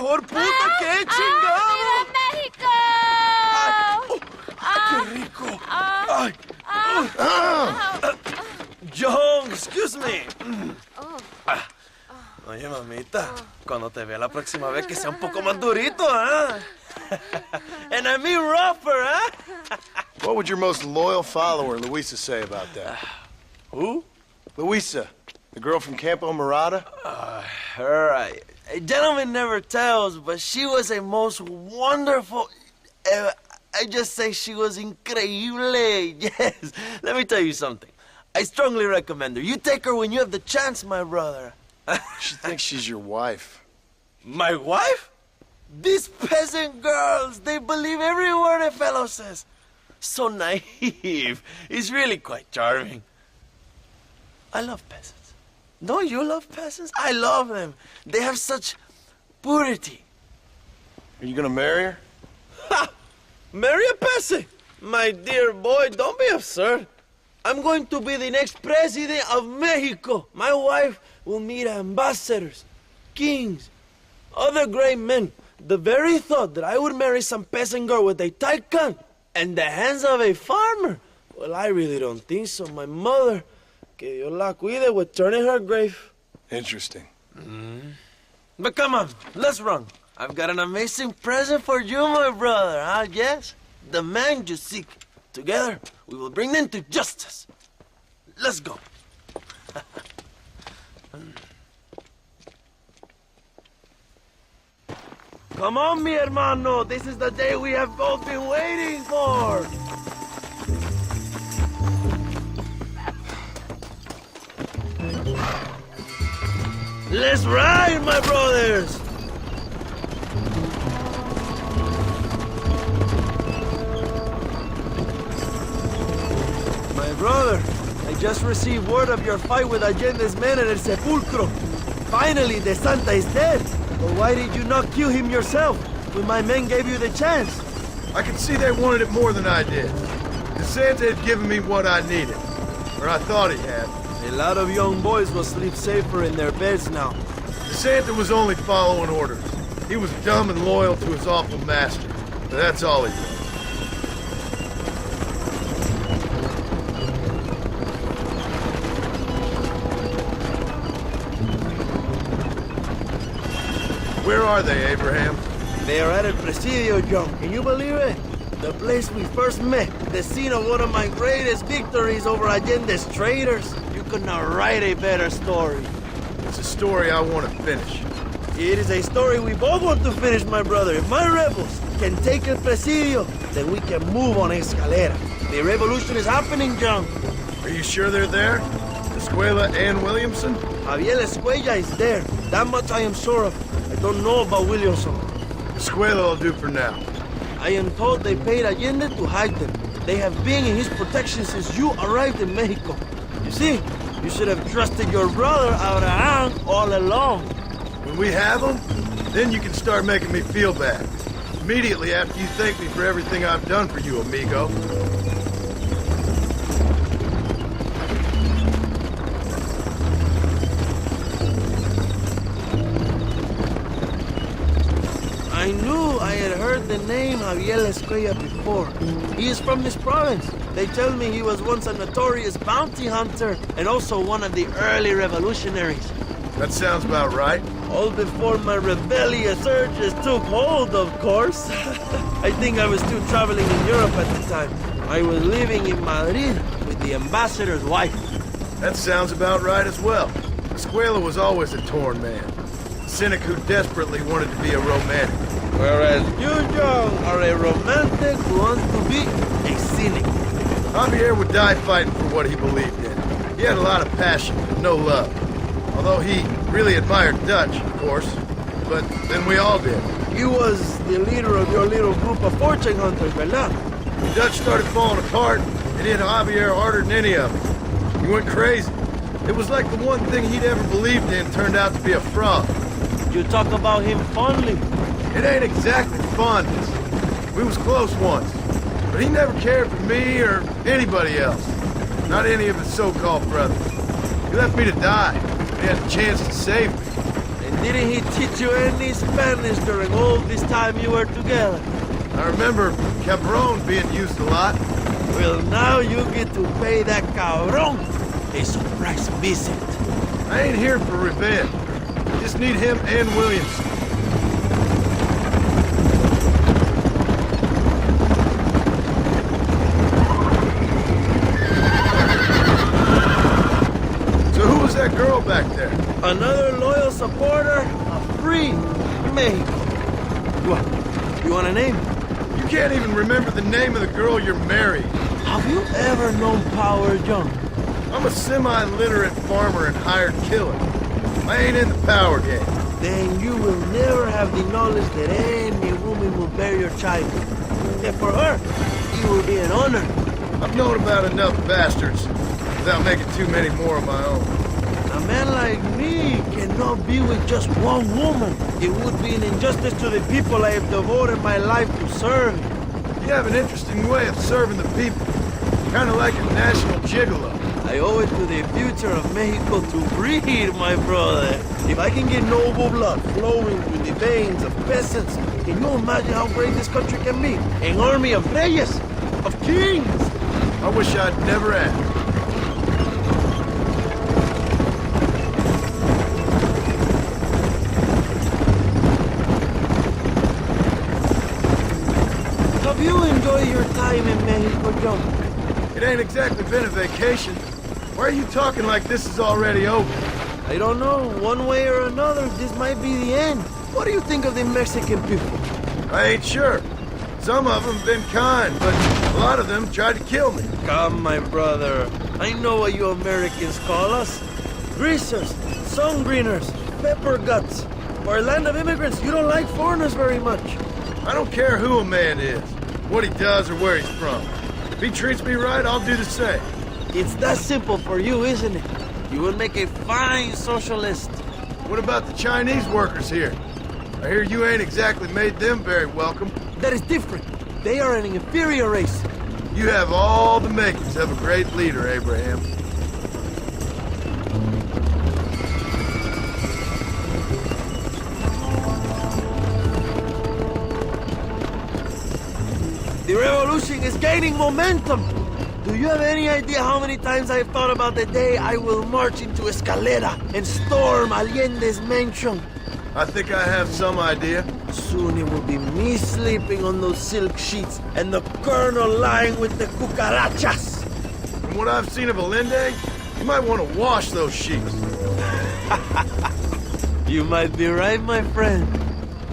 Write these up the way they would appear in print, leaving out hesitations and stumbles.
mejor puta que he chingado. ¡Viva México! ¡Ay, qué rico! ¡Ay! John, excuse me. Oye, mamita, cuando te vea la próxima vez que sea un poco más durito, ¿ah? And I mean rougher, ¿ah? What would your most loyal follower, Luisa, say about that? Who? Luisa, the girl from Campo Murata? Her, a gentleman never tells, but she was a most wonderful... I just say she was increíble. Yes. Let me tell you something. I strongly recommend her. You take her when you have the chance, my brother. She thinks she's your wife. My wife? These peasant girls, they believe every word a fellow says. So naive. It's really quite charming. I love peasants. Don't you love peasants? I love them. They have such purity. Are you gonna marry her? Ha! Marry a peasant? My dear boy, don't be absurd. I'm going to be the next president of Mexico. My wife will meet ambassadors, kings, other great men. The very thought that I would marry some peasant girl with a tight gun and the hands of a farmer, well, I really don't think so. My mother, que Dios la cuide, would turn in her grave. Interesting. But come on, let's run. I've got an amazing present for you, my brother, huh? Yes, the man you seek. Together, we will bring them to justice. Let's go. Come on, mi hermano. This is the day we have both been waiting for. Let's ride, my brothers. My brother, I just received word of your fight with Allende's men at El Sepulcro. Finally, the Santa is dead. But why did you not kill him yourself when my men gave you the chance? I could see they wanted it more than I did. The Santa had given me what I needed. Or I thought he had. A lot of young boys will sleep safer in their beds now. The Santa was only following orders. He was dumb and loyal to his awful master. But that's all he was. Where are they, Abraham? They are at El Presidio, John. Can you believe it? The place we first met. The scene of one of my greatest victories over Allende's traitors. You could not write a better story. It's a story I want to finish. It is a story we both want to finish, my brother. If my rebels can take El Presidio, then we can move on Escalera. The revolution is happening, John. Are you sure they're there? Escuela and Williamson? Javier Escuella is there. That much I am sure of. I don't know about Williamson. Escuela will do for now. I am told they paid Allende to hide them. They have been in his protection since you arrived in Mexico. You see, you should have trusted your brother Abraham all along. When we have them, then you can start making me feel bad. Immediately after you thank me for everything I've done for you, amigo. I knew I had heard the name Javier Escuella before. He is from this province. They tell me he was once a notorious bounty hunter and also one of the early revolutionaries. That sounds about right. All before my rebellious urges took hold, of course. I think I was still traveling in Europe at the time. I was living in Madrid with the ambassador's wife. That sounds about right as well. Escuela was always a torn man. A cynic who desperately wanted to be a romantic. Whereas you, John, are a romantic who wants to be a cynic. Javier would die fighting for what he believed in. He had a lot of passion, but no love. Although he really admired Dutch, of course. But then we all did. He was the leader of your little group of fortune hunters, ¿verdad? When Dutch started falling apart, it hit Javier harder than any of them. He went crazy. It was like the one thing he'd ever believed in turned out to be a fraud. You talk about him fondly. It ain't exactly fondness. We was close once. But he never cared for me or anybody else. Not any of his so-called brothers. He left me to die. He had a chance to save me. And Didn't he teach you any Spanish during all this time you were together? I remember cabron being used a lot. Well, now you get to pay that cabron a surprise visit. I ain't here for revenge. Just need him and Williamson. So who was that girl back there? Another loyal supporter of free Mexico. What? You want a name? You can't even remember the name of the girl you're married. Have you ever known Power John? I'm a semi-literate farmer and hired killer. I ain't in the power game. Then you will never have the knowledge that any woman will bear your child. And for her, it will be an honor. I've known about enough bastards without making too many more of my own. A man like me cannot be with just one woman. It would be an injustice to the people I have devoted my life to serve. You have an interesting way of serving the people. Kind of like a national gigolo. I owe it to the future of Mexico to breed, my brother. If I can get noble blood flowing through the veins of peasants, can you imagine how great this country can be? An army of reyes, of kings. I wish I'd never asked. Have you enjoyed your time in Mexico, John? It ain't exactly been a vacation. Why are you talking like this is already over? I don't know. One way or another, this might be the end. What do you think of the Mexican people? I ain't sure. Some of them been kind, but a lot of them tried to kill me. Come, my brother. I know what you Americans call us. Greasers, sun greeners, pepper guts. For a land of immigrants, you don't like foreigners very much. I don't care who a man is, what he does or where he's from. If he treats me right, I'll do the same. It's that simple for you, isn't it? You will make a fine socialist. What about the Chinese workers here? I hear you ain't exactly made them very welcome. That is different. They are an inferior race. You have all the makings of a great leader, Abraham. The revolution is gaining momentum. Do you have any idea how many times I've thought about the day I will march into Escalera and storm Allende's mansion? I think I have some idea. Soon it will be me sleeping on those silk sheets and the colonel lying with the cucarachas. From what I've seen of Allende, you might want to wash those sheets. You might be right, my friend.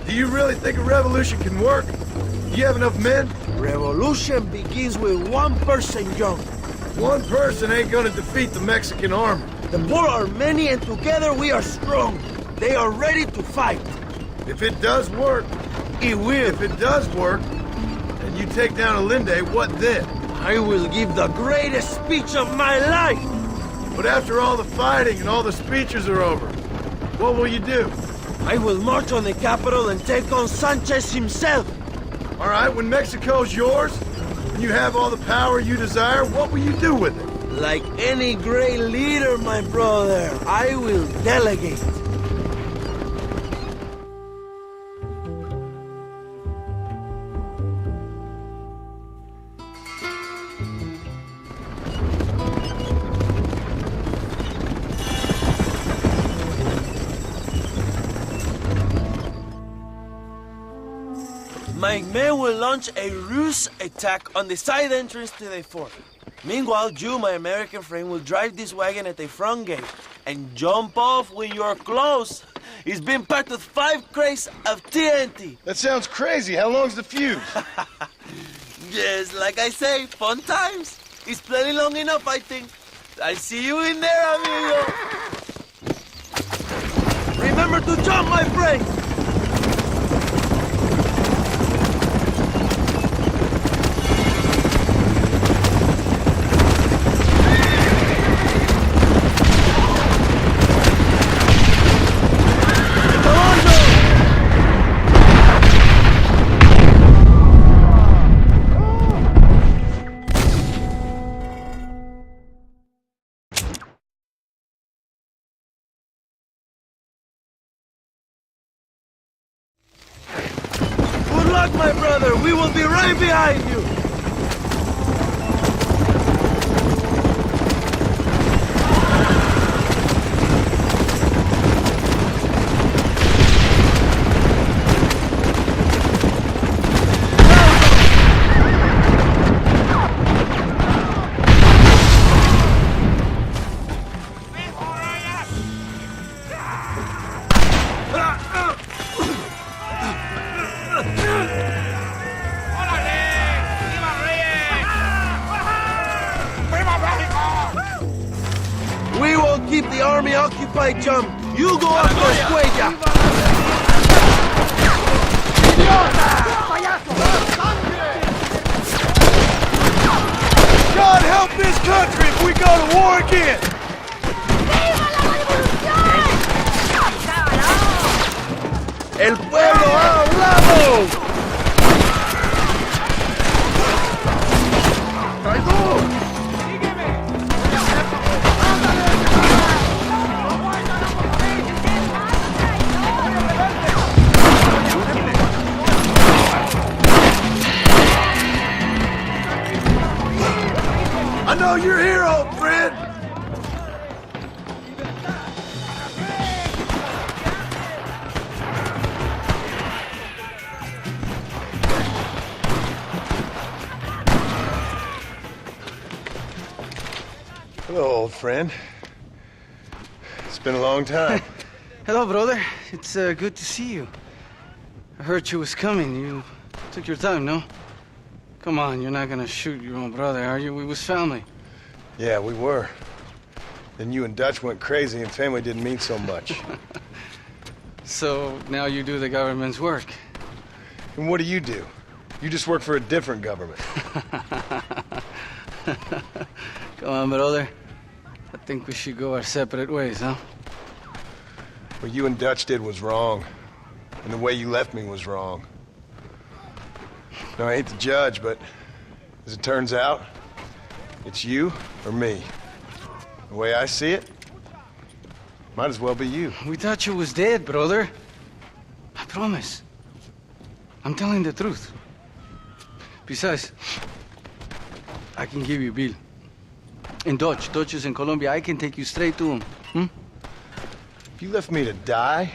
Do you really think a revolution can work? Do you have enough men? Revolution begins with one person, John. One person ain't gonna defeat the Mexican army. The poor are many and together we are strong. They are ready to fight. If it does work, It will. if it does work, and you take down Allende, what then? I will give the greatest speech of my life. But after all the fighting and all the speeches are over, what will you do? I will march on the capital and take on Sanchez himself. All right, when Mexico's yours, and you have all the power you desire, what will you do with it? Like any great leader, my brother, I will delegate. My men will launch a ruse attack on the side entrance to the fort. Meanwhile, you, my American friend, will drive this wagon at the front gate and jump off when you're close. It's been packed with 5 crates of TNT. That sounds crazy. How long's the fuse? Yes, like I say, fun times. It's plenty long enough, I think. I'll see you in there, amigo. Remember to jump, my friend. luck, my brother. We will be right behind you. We will keep the army occupied, chum. You go after Escuella. God help this country if we go to war again! El pueblo ha hablado. I know you're here, old friend! Hello, old friend. It's been a long time. Hello, brother. It's good to see you. I heard you was coming. You took your time, no? Come on, you're not gonna shoot your own brother, are you? We was family. Yeah, we were. Then you and Dutch went crazy and family didn't mean so much. So now you do the government's work. And what do? You just work for a different government. Come on, brother. I think we should go our separate ways, huh? What you and Dutch did was wrong. And the way you left me was wrong. Now, I hate to judge, but as it turns out, it's you or me. The way I see it, might as well be you. We thought you was dead, brother. I promise. I'm telling the truth. Besides, I can give you Bill. And Dutch. Dutch is in Colombia. I can take you straight to him. You left me to die?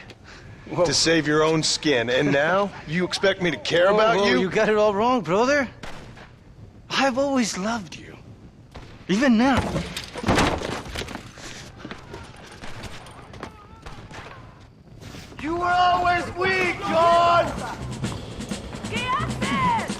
Whoa. To save your own skin, and now you expect me to care about Whoa, you? You got it all wrong, brother. I've always loved you. Even now. You were always weak, John! ¿Qué haces?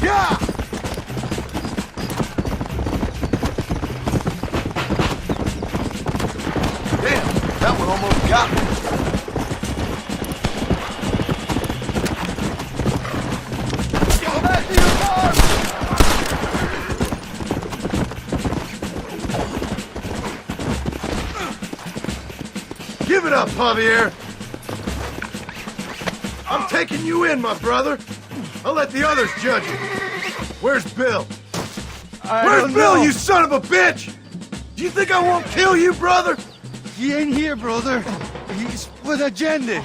Yeah! Damn, that one almost got me. Go back to your car! Give it up, Javier! I'm taking you in, my brother. I'll let the others judge you. Where's Bill? Where's Bill, you son of a bitch? Do you think I won't kill you, brother? He ain't here, brother. He's with Allende.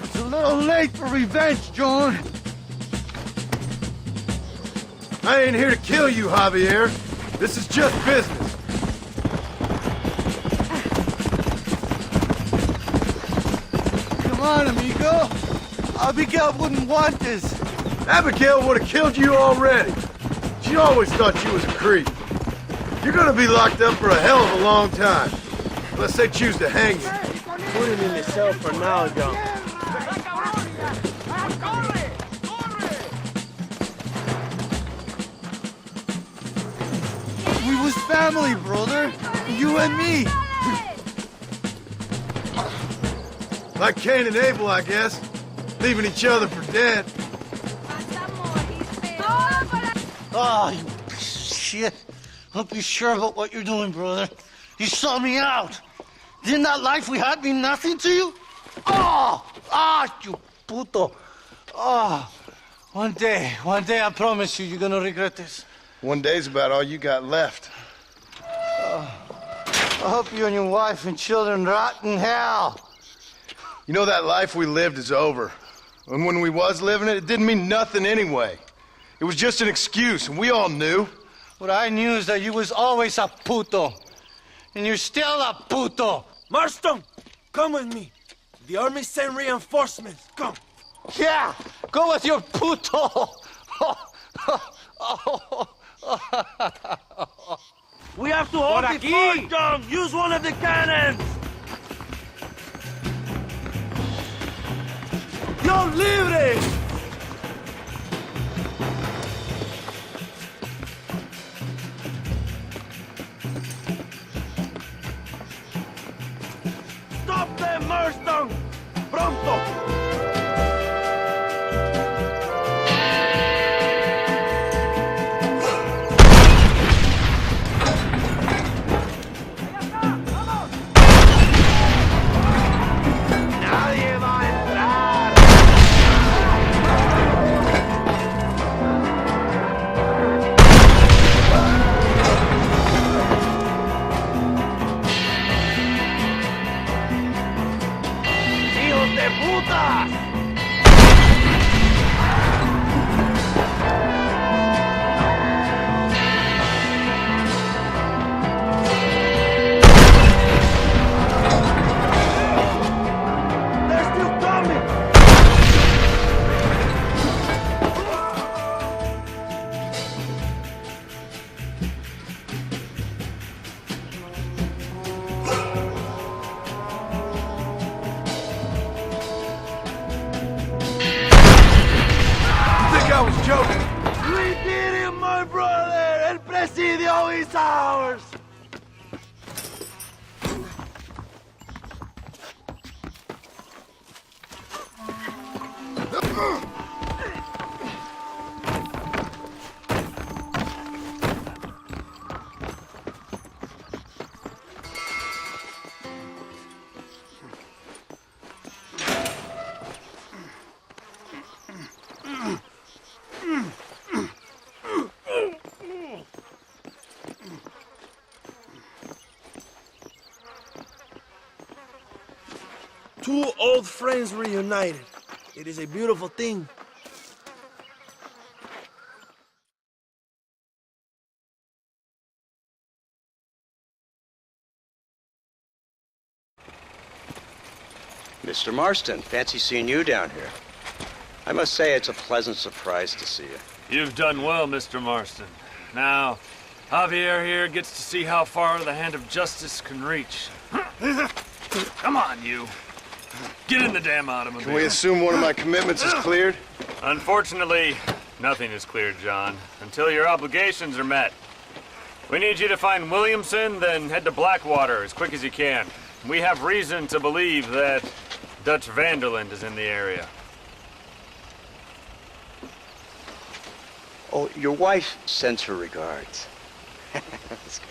It's a little late for revenge, John. I ain't here to kill you, Javier. This is just business. Come on, amigo. Abigail wouldn't want this. Abigail would have killed you already. She always thought you was a creep. You're gonna be locked up for a hell of a long time. Unless they choose to hang you. Put him in the cell for now, John. We was family, brother. You and me. Like Cain and Abel, I guess. Leaving each other for dead. Ah, you shit. Don't be sure about what you're doing, brother. You saw me out. Didn't that life we had mean nothing to you? Oh! Ah, you puto. Oh. One day, I promise you, you're gonna regret this. One day's about all you got left. I hope you and your wife and children rot in hell. You know, that life we lived is over. And when we was living it, it didn't mean nothing anyway. It was just an excuse, and we all knew. What I knew is that you was always a puto. And you're still a puto. Marston, come with me. The army sent reinforcements. Come. Yeah, go with your puto. We have to hold the fort down. Use one of the cannons. Yo libre! Stop them, Marston! Pronto! I was joking. We did it, my brother! El Presidio is ours! Two old friends reunited. It is a beautiful thing. Mr. Marston, fancy seeing you down here. I must say it's a pleasant surprise to see you. You've done well, Mr. Marston. Now, Javier here gets to see how far the hand of justice can reach. Come on, you. Get in the damn automobile. Can we assume one of my commitments is cleared? Unfortunately, nothing is cleared, John, until your obligations are met. We need you to find Williamson, then head to Blackwater as quick as you can. We have reason to believe that Dutch Vanderland is in the area. Oh, your wife sends her regards. That's good.